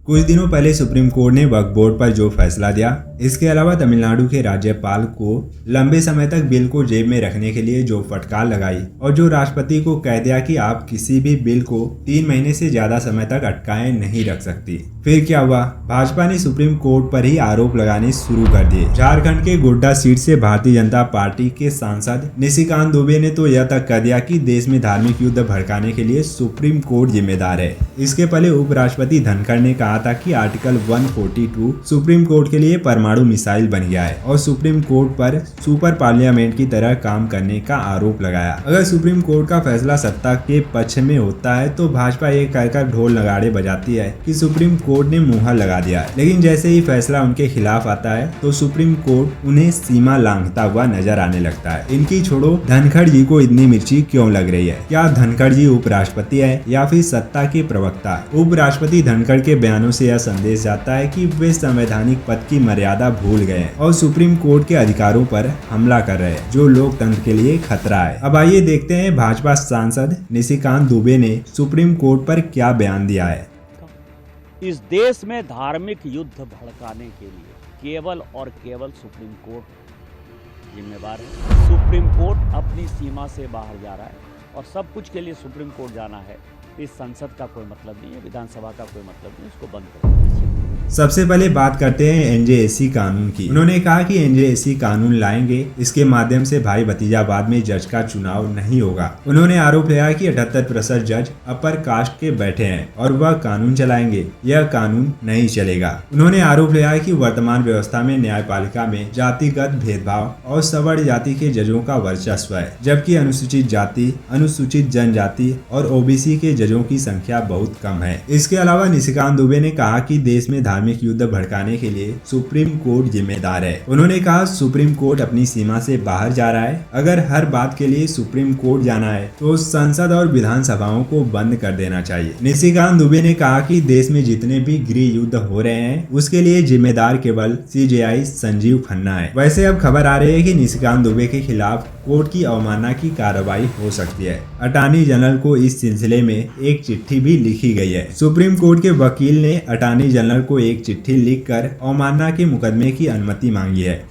कुछ दिनों पहले सुप्रीम कोर्ट ने वक्फ बोर्ड पर जो फैसला दिया, इसके अलावा तमिलनाडु के राज्यपाल को लंबे समय तक बिल को जेब में रखने के लिए जो फटकार लगाई और जो राष्ट्रपति को कह दिया कि आप किसी भी बिल को 3 महीने से ज्यादा समय तक अटकाए नहीं रख सकती। फिर क्या हुआ? भाजपा ने सुप्रीम कोर्ट पर ही आरोप लगाने शुरू कर दिए। झारखंड के गोड्डा सीट से भारतीय जनता पार्टी के सांसद निशिकांत दुबे ने तो यह तक कह दिया कि देश में धार्मिक युद्ध भड़काने के लिए सुप्रीम कोर्ट जिम्मेदार है। इसके पहले उपराष्ट्रपति धनखड़ ने कहा था कि आर्टिकल 142 सुप्रीम कोर्ट के लिए परमाणु मिसाइल बन गया है और सुप्रीम कोर्ट पर सुपर पार्लियामेंट की तरह काम करने का आरोप लगाया। अगर सुप्रीम कोर्ट का फैसला सत्ता के पक्ष में होता है तो भाजपा ये कहकर ढोल नगाड़े बजाती है कि सुप्रीम कोर्ट ने मुहर लगा दिया है, लेकिन जैसे ही फैसला उनके खिलाफ आता है तो सुप्रीम कोर्ट उन्हें सीमा लांघता हुआ नजर आने लगता है। इनकी छोड़ो, धनखड़ जी को इतनी मिर्ची क्यों लग रही है? क्या धनखड़ जी उपराष्ट्रपति है या फिर सत्ता के प्रवक्ता? उपराष्ट्रपति धनखड़ के बयानों से यह संदेश जाता है कि वे संवैधानिक पद की मर्यादा भूल गए हैं और सुप्रीम कोर्ट के अधिकारों पर हमला कर रहे हैं, जो लोकतंत्र के लिए खतरा है। अब आइए देखते हैं भाजपा सांसद निशिकांत दुबे ने सुप्रीम कोर्ट पर क्या बयान दिया है। इस देश में धार्मिक युद्ध भड़काने के लिए केवल और केवल सुप्रीम कोर्ट जिम्मेदार है। सुप्रीम कोर्ट अपनी सीमा से बाहर जा रहा है और सब कुछ के लिए सुप्रीम कोर्ट जाना है। इस संसद का कोई मतलब नहीं है, विधानसभा का कोई मतलब नहीं, इसको बंद करो। सबसे पहले बात करते हैं एनजेएसी कानून की। उन्होंने कहा कि एनजेएसी कानून लाएंगे, इसके माध्यम से भाई भतीजावाद में जज का चुनाव नहीं होगा। उन्होंने आरोप लगाया कि 78% जज अपर कास्ट के बैठे हैं और वह कानून चलाएंगे। यह कानून नहीं चलेगा। उन्होंने आरोप लगाया कि वर्तमान व्यवस्था में न्यायपालिका में जातिगत भेदभाव और सवर्ण जाति के जजों का वर्चस्व है, जबकि अनुसूचित जाति, अनुसूचित जनजाति और ओबीसी के जजों की संख्या बहुत कम है। इसके अलावा निशिकांत दुबे ने कहा कि देश में धार्मिक युद्ध भड़काने के लिए सुप्रीम कोर्ट जिम्मेदार है। उन्होंने कहा सुप्रीम कोर्ट अपनी सीमा से बाहर जा रहा है। अगर हर बात के लिए सुप्रीम कोर्ट जाना है तो संसद और विधानसभाओं को बंद कर देना चाहिए। निशिकांत दुबे ने कहा कि देश में जितने भी गृह युद्ध हो रहे हैं उसके लिए जिम्मेदार केवल सीजेआई संजीव खन्ना है। वैसे अब खबर आ रही है कि निशिकांत दुबे के खिलाफ कोर्ट की अवमानना की कार्रवाई हो सकती है। अटॉर्नी जनरल को इस सिलसिले में एक चिट्ठी भी लिखी गई है। सुप्रीम कोर्ट के वकील ने अटॉर्नी जनरल को एक चिट्ठी लिखकर अवमानना के मुकदमे की अनुमति मांगी है।